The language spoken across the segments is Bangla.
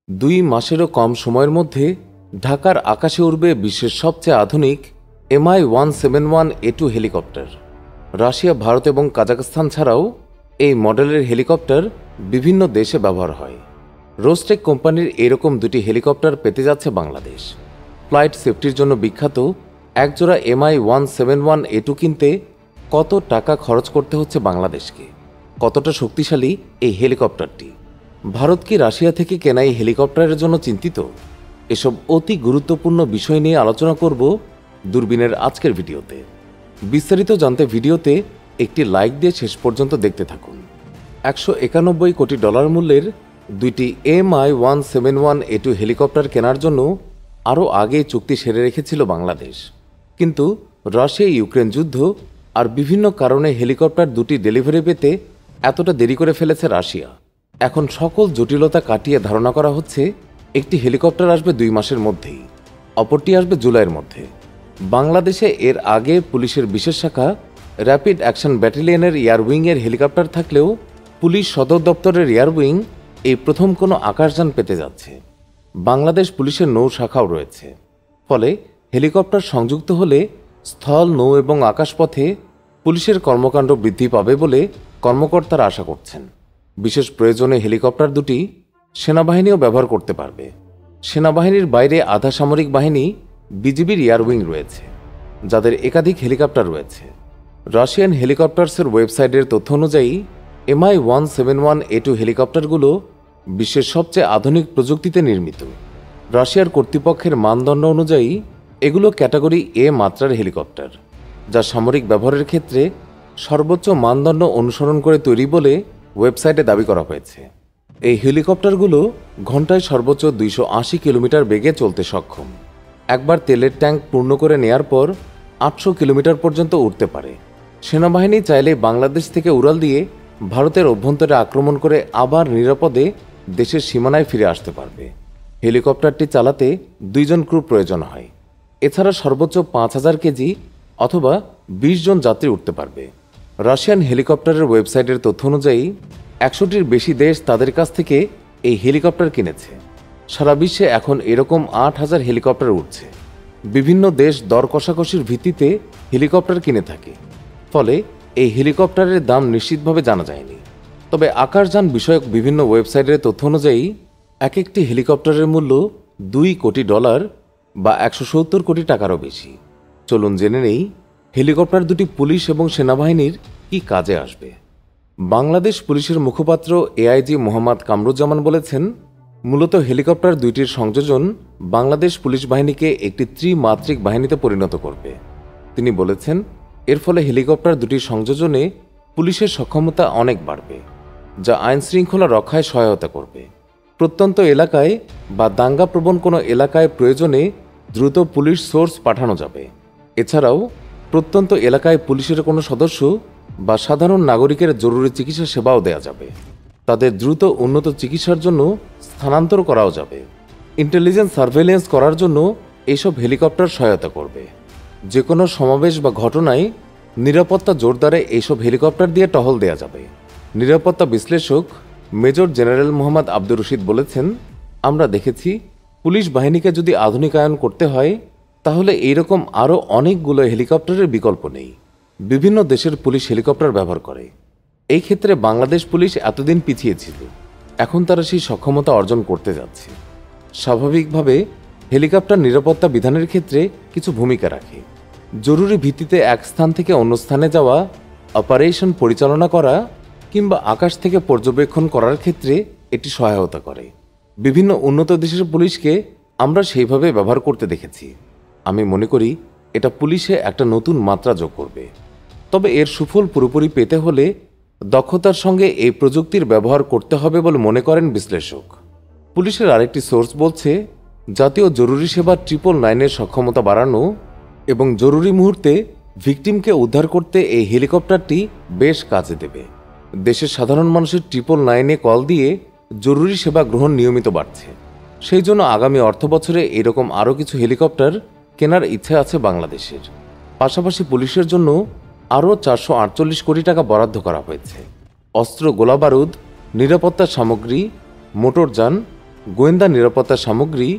2 মাসেরও কম সময়ের মধ্যে ঢাকার আকাশে উড়বে বিশ্বের সবচেয়ে আধুনিক Mi-171A2 হেলিকপ্টার। রাশিয়া, ভারত এবং কাজাখস্তান ছাড়াও এই মডেলের হেলিকপ্টার বিভিন্ন দেশে ব্যবহার হয়। রোস্টেক কোম্পানির এরকম 2টি হেলিকপ্টার পেতে যাচ্ছে বাংলাদেশ। ফ্লাইট সেফটির জন্য বিখ্যাত একজোড়া Mi-171A2 কিনতে কত টাকা খরচ করতে হচ্ছে বাংলাদেশকে? কতটা শক্তিশালী এই হেলিকপ্টারটি? ভারত কি রাশিয়া থেকে কেনা এই হেলিকপ্টারের জন্য চিন্তিত? এসব অতি গুরুত্বপূর্ণ বিষয় নিয়ে আলোচনা করব দূরবীনের আজকের ভিডিওতে। বিস্তারিত জানতে ভিডিওতে একটি লাইক দিয়ে শেষ পর্যন্ত দেখতে থাকুন। $191 কোটি মূল্যের 2টি Mi-171A2 হেলিকপ্টার কেনার জন্য আরও আগে চুক্তি সেরে রেখেছিল বাংলাদেশ, কিন্তু রাশিয়া ইউক্রেন যুদ্ধ আর বিভিন্ন কারণে হেলিকপ্টার 2টি ডেলিভারি পেতে এতটা দেরি করে ফেলেছে রাশিয়া। এখন সকল জটিলতা কাটিয়ে ধারণা করা হচ্ছে একটি হেলিকপ্টার আসবে 2 মাসের মধ্যেই, অপরটি আসবে জুলাইয়ের মধ্যে। বাংলাদেশে এর আগে পুলিশের বিশেষ শাখা র্যাপিড অ্যাকশন ব্যাটালিয়নের এয়ারউইংয়ের হেলিকপ্টার থাকলেও পুলিশ সদর দপ্তরের এয়ারউইং এই প্রথম কোনো আকাশযান পেতে যাচ্ছে। বাংলাদেশ পুলিশের নৌ শাখাও রয়েছে। ফলে হেলিকপ্টার সংযুক্ত হলে স্থল, নৌ এবং আকাশপথে পুলিশের কর্মকাণ্ড বৃদ্ধি পাবে বলে কর্মকর্তারা আশা করছেন। বিশেষ প্রয়োজনে হেলিকপ্টার 2টি সেনাবাহিনীও ব্যবহার করতে পারবে। সেনাবাহিনীর বাইরে আধা সামরিক বাহিনী বিজিবির এয়ারউইং রয়েছে, যাদের একাধিক হেলিকপ্টার রয়েছে। রাশিয়ান হেলিকপ্টার্সের ওয়েবসাইটের তথ্য অনুযায়ী Mi-171A2 হেলিকপ্টারগুলো বিশ্বের সবচেয়ে আধুনিক প্রযুক্তিতে নির্মিত। রাশিয়ার কর্তৃপক্ষের মানদণ্ড অনুযায়ী এগুলো ক্যাটাগরি এ মাত্রার হেলিকপ্টার, যা সামরিক ব্যবহারের ক্ষেত্রে সর্বোচ্চ মানদণ্ড অনুসরণ করে তৈরি বলে ওয়েবসাইটে দাবি করা হয়েছে। এই হেলিকপ্টারগুলো ঘন্টায় সর্বোচ্চ 280 কিলোমিটার বেগে চলতে সক্ষম। একবার তেলের ট্যাঙ্ক পূর্ণ করে নেয়ার পর 800 কিলোমিটার পর্যন্ত উঠতে পারে। সেনাবাহিনী চাইলে বাংলাদেশ থেকে উড়াল দিয়ে ভারতের অভ্যন্তরে আক্রমণ করে আবার নিরাপদে দেশের সীমানায় ফিরে আসতে পারবে। হেলিকপ্টারটি চালাতে 2 জন ক্রু প্রয়োজন হয়। এছাড়া সর্বোচ্চ 5000 কেজি অথবা 20 জন যাত্রী উঠতে পারবে। রাশিয়ান হেলিকপ্টারের ওয়েবসাইটের তথ্য অনুযায়ী 100টির বেশি দেশ তাদের কাছ থেকে এই হেলিকপ্টার কিনেছে। সারা বিশ্বে এখন এরকম 8000 হেলিকপ্টার উঠছে। বিভিন্ন দেশ দর কষাকষির ভিত্তিতে হেলিকপ্টার কিনে থাকে। ফলে এই হেলিকপ্টারের দাম নিশ্চিতভাবে জানা যায়নি। তবে আকাশযান বিষয়ক বিভিন্ন ওয়েবসাইটের তথ্য অনুযায়ী এক একটি হেলিকপ্টারের মূল্য $2 কোটি বা 170 কোটি টাকারও বেশি। চলুন জেনে নেই হেলিকপ্টার 2টি পুলিশ এবং সেনাবাহিনীর কি কাজে আসবে। বাংলাদেশ পুলিশের মুখপাত্র এআইজি মোহাম্মদ কামরুজ্জামান বলেছেন, মূলত হেলিকপ্টার 2টির সংযোজন বাংলাদেশ পুলিশ বাহিনীকে একটি ত্রিমাত্রিক বাহিনীতে পরিণত করবে। তিনি বলেছেন, এর ফলে হেলিকপ্টার 2টির সংযোজনে পুলিশের সক্ষমতা অনেক বাড়বে, যা আইন শৃঙ্খলা রক্ষায় সহায়তা করবে। প্রত্যন্ত এলাকায় বা দাঙ্গাপ্রবণ কোনো এলাকায় প্রয়োজনে দ্রুত পুলিশ সোর্স পাঠানো যাবে। এছাড়াও প্রত্যন্ত এলাকায় পুলিশের কোনো সদস্য বা সাধারণ নাগরিকের জরুরি চিকিৎসা সেবাও দেওয়া যাবে। তাদের দ্রুত উন্নত চিকিৎসার জন্য স্থানান্তর করাও যাবে। ইন্টেলিজেন্স সার্ভেইলেন্স করার জন্য এইসব হেলিকপ্টার সহায়তা করবে। যে কোনো সমাবেশ বা ঘটনায় নিরাপত্তা জোরদারে এইসব হেলিকপ্টার দিয়ে টহল দেওয়া যাবে। নিরাপত্তা বিশ্লেষক মেজর জেনারেল মোহাম্মদ আব্দুর রশিদ বলেছেন, আমরা দেখেছি পুলিশ বাহিনীকে যদি আধুনিকায়ন করতে হয় তাহলে এইরকম আরও অনেকগুলো হেলিকপ্টারের বিকল্প নেই। বিভিন্ন দেশের পুলিশ হেলিকপ্টার ব্যবহার করে। এই ক্ষেত্রে বাংলাদেশ পুলিশ এতদিন পিছিয়ে ছিল, এখন তারা সেই সক্ষমতা অর্জন করতে যাচ্ছে। স্বাভাবিকভাবে হেলিকপ্টার নিরাপত্তা বিধানের ক্ষেত্রে কিছু ভূমিকা রাখে। জরুরি ভিত্তিতে এক স্থান থেকে অন্য স্থানে যাওয়া, অপারেশন পরিচালনা করা কিংবা আকাশ থেকে পর্যবেক্ষণ করার ক্ষেত্রে এটি সহায়তা করে। বিভিন্ন উন্নত দেশের পুলিশকে আমরা সেইভাবে ব্যবহার করতে দেখেছি। আমি মনে করি এটা পুলিশে একটা নতুন মাত্রা যোগ করবে। তবে এর সুফল পুরোপুরি পেতে হলে দক্ষতার সঙ্গে এই প্রযুক্তির ব্যবহার করতে হবে বলে মনে করেন বিশ্লেষক। পুলিশের আরেকটি সোর্স বলছে, জাতীয় জরুরি সেবা 999-এর সক্ষমতা বাড়ানো এবং জরুরি মুহূর্তে ভিকটিমকে উদ্ধার করতে এই হেলিকপ্টারটি বেশ কাজে দেবে। দেশের সাধারণ মানুষের 999-এ কল দিয়ে জরুরি সেবা গ্রহণ নিয়মিত বাড়ছে। সেই জন্য আগামী অর্থবছরে এরকম আরও কিছু হেলিকপ্টার কেনার ইচ্ছে আছে বাংলাদেশের। পাশাপাশি পুলিশের জন্য আরও 448 কোটি টাকা বরাদ্দ করা হয়েছে। অস্ত্র, গোলাবারুদ, নিরাপত্তা সামগ্রী, মোটরযান গোয়েন্দা নিরাপত্তা সামগ্রী,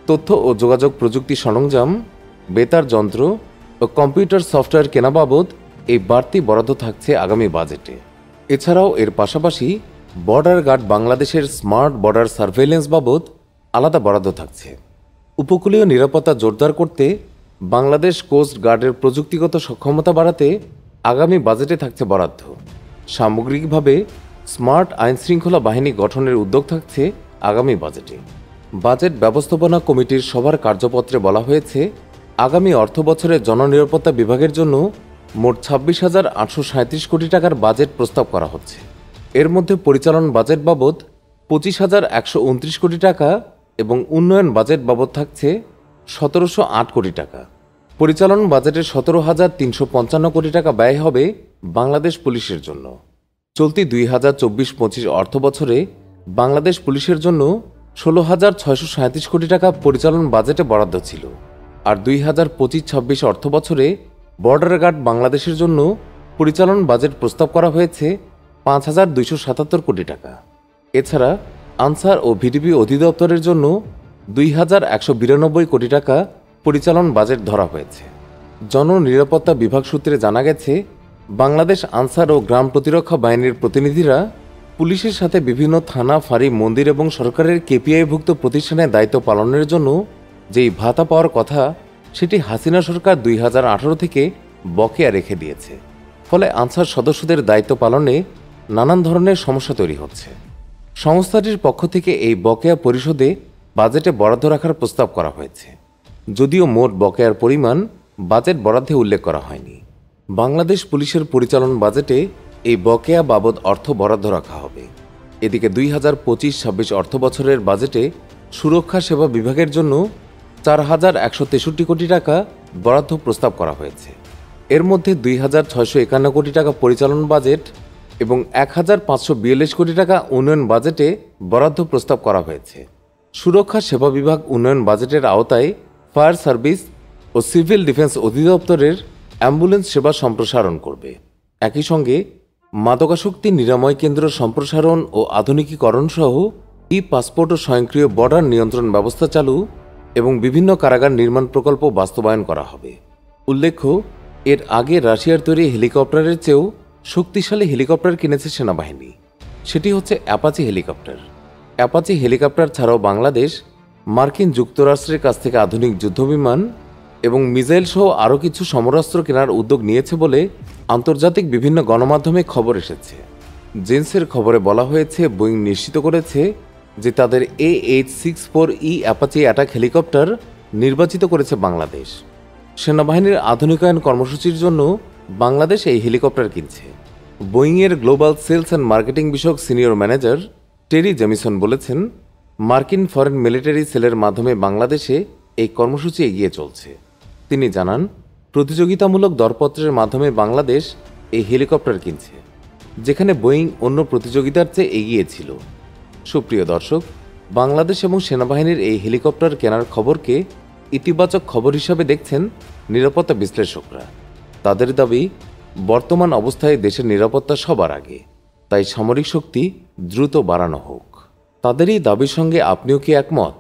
তথ্য ও যোগাযোগ প্রযুক্তি সরঞ্জাম, বেতার যন্ত্র ও কম্পিউটার সফটওয়্যার কেনা বাবদ এই বাড়তি বরাদ্দ থাকছে আগামী বাজেটে। এছাড়াও এর পাশাপাশি বর্ডার গার্ড বাংলাদেশের স্মার্ট বর্ডার সার্ভেইলেন্স বাবদ আলাদা বরাদ্দ থাকছে। উপকূলীয় নিরাপত্তা জোরদার করতে বাংলাদেশ কোস্ট গার্ডের প্রযুক্তিগত সক্ষমতা বাড়াতে আগামী বাজেটে থাকছে বরাদ্দ। সামগ্রিকভাবে স্মার্ট আইনশৃঙ্খলা বাহিনী গঠনের উদ্যোগ থাকছে আগামী বাজেটে। বাজেট ব্যবস্থাপনা কমিটির সভার কার্যপত্রে বলা হয়েছে, আগামী অর্থবছরে জননিরাপত্তা বিভাগের জন্য মোট 26,837 কোটি টাকার বাজেট প্রস্তাব করা হচ্ছে। এর মধ্যে পরিচালন বাজেট বাবদ 25,129 কোটি টাকা এবং উন্নয়ন বাজেট বাবদ থাকছে 1,708 কোটি টাকা। পরিচালন বাজেটে 17,355 কোটি টাকা ব্যয় হবে বাংলাদেশ পুলিশের জন্য। চলতি 2024-25 অর্থ বছরে বাংলাদেশ পুলিশের জন্য 16,637 কোটি টাকা পরিচালন বাজেটে বরাদ্দ ছিল, আর 2025-26 অর্থ বছরে বর্ডার গার্ড বাংলাদেশের জন্য পরিচালন বাজেট প্রস্তাব করা হয়েছে 5,277 কোটি টাকা। এছাড়া আনসার ও ভিডিপি অধিদপ্তরের জন্য 2,192 কোটি টাকা পরিচালন বাজেট ধরা হয়েছে। জননিরাপত্তা বিভাগ সূত্রে জানা গেছে, বাংলাদেশ আনসার ও গ্রাম প্রতিরক্ষা বাহিনীর প্রতিনিধিরা পুলিশের সাথে বিভিন্ন থানা, ফাঁড়ি, মন্দির এবং সরকারের কেপিআইভুক্ত প্রতিষ্ঠানে দায়িত্ব পালনের জন্য যেই ভাতা পাওয়ার কথা, সেটি হাসিনা সরকার 2018 থেকে বকেয়া রেখে দিয়েছে। ফলে আনসার সদস্যদের দায়িত্ব পালনে নানান ধরনের সমস্যা তৈরি হচ্ছে। সংস্থাটির পক্ষ থেকে এই বকেয়া পরিশোধে বাজেটে বরাদ্দ রাখার প্রস্তাব করা হয়েছে, যদিও মোট বকেয়ার পরিমাণ বাজেট বরাদ্দে উল্লেখ করা হয়নি। বাংলাদেশ পুলিশের পরিচালন বাজেটে এই বকেয়া বাবদ অর্থ বরাদ্দ রাখা হবে। এদিকে 2025-26 অর্থ বছরের বাজেটে সুরক্ষা সেবা বিভাগের জন্য 4,163 কোটি টাকা বরাদ্দ প্রস্তাব করা হয়েছে। এর মধ্যে 2,651 কোটি টাকা পরিচালন বাজেট এবং 1,542 কোটি টাকা উন্নয়ন বাজেটে বরাদ্দ প্রস্তাব করা হয়েছে। সুরক্ষা সেবা বিভাগ উন্নয়ন বাজেটের আওতায় ফায়ার সার্ভিস ও সিভিল ডিফেন্স অধিদপ্তরের অ্যাম্বুলেন্স সেবা সম্প্রসারণ করবে। একই সঙ্গে মাদকাসক্তি নিরাময় কেন্দ্র সম্প্রসারণ ও আধুনিকীকরণ সহ পাসপোর্ট ও স্বয়ংক্রিয় বর্ডার নিয়ন্ত্রণ ব্যবস্থা চালু এবং বিভিন্ন কারাগার নির্মাণ প্রকল্প বাস্তবায়ন করা হবে। উল্লেখ্য, এর আগে রাশিয়ার তৈরি হেলিকপ্টারের চেয়েও শক্তিশালী হেলিকপ্টার কিনেছে সেনাবাহিনী। সেটি হচ্ছে অ্যাপাচি হেলিকপ্টার। অ্যাপাচি হেলিকপ্টার ছাড়াও বাংলাদেশ মার্কিন যুক্তরাষ্ট্রের কাছ থেকে আধুনিক যুদ্ধবিমান এবং মিসাইল সহ আরও কিছু সমরাস্ত্র কেনার উদ্যোগ নিয়েছে বলে আন্তর্জাতিক বিভিন্ন গণমাধ্যমে খবর এসেছে। জেন্সের খবরে বলা হয়েছে, বোয়িং নিশ্চিত করেছে যে তাদের AH-64E অ্যাপাচি অ্যাটাক হেলিকপ্টার নির্বাচিত করেছে বাংলাদেশ। সেনাবাহিনীর আধুনিকায়ন কর্মসূচির জন্য বাংলাদেশ এই হেলিকপ্টার কিনছে। বোয়িংয়ের গ্লোবাল সেলস অ্যান্ড মার্কেটিং বিষয়ক সিনিয়র ম্যানেজার টেরি জেমিসন বলেছেন, মার্কিন ফরেন মিলিটারি সেলের মাধ্যমে বাংলাদেশে এই কর্মসূচি এগিয়ে চলছে। তিনি জানান, প্রতিযোগিতামূলক দরপত্রের মাধ্যমে বাংলাদেশ এই হেলিকপ্টার কিনছে, যেখানে বোয়িং অন্য প্রতিযোগিতার চেয়ে এগিয়ে ছিল। সুপ্রিয় দর্শক, বাংলাদেশ এবং সেনাবাহিনীর এই হেলিকপ্টার কেনার খবরকে ইতিবাচক খবর হিসাবে দেখছেন নিরাপত্তা বিশ্লেষকরা। তাদের দাবি, বর্তমান অবস্থায় দেশের নিরাপত্তা সবার আগে, তাই সামরিক শক্তি দ্রুত বাড়ানো হোক। তাদের এই দাবির সঙ্গে আপনিও কি একমত?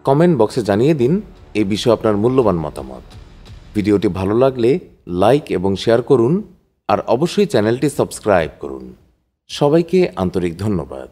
কমেন্ট বক্সে জানিয়ে দিন এই বিষয়ে আপনার মূল্যবান মতামত। ভিডিওটি ভালো লাগলে লাইক এবং শেয়ার করুন, আর অবশ্যই চ্যানেলটি সাবস্ক্রাইব করুন। সবাইকে আন্তরিক ধন্যবাদ।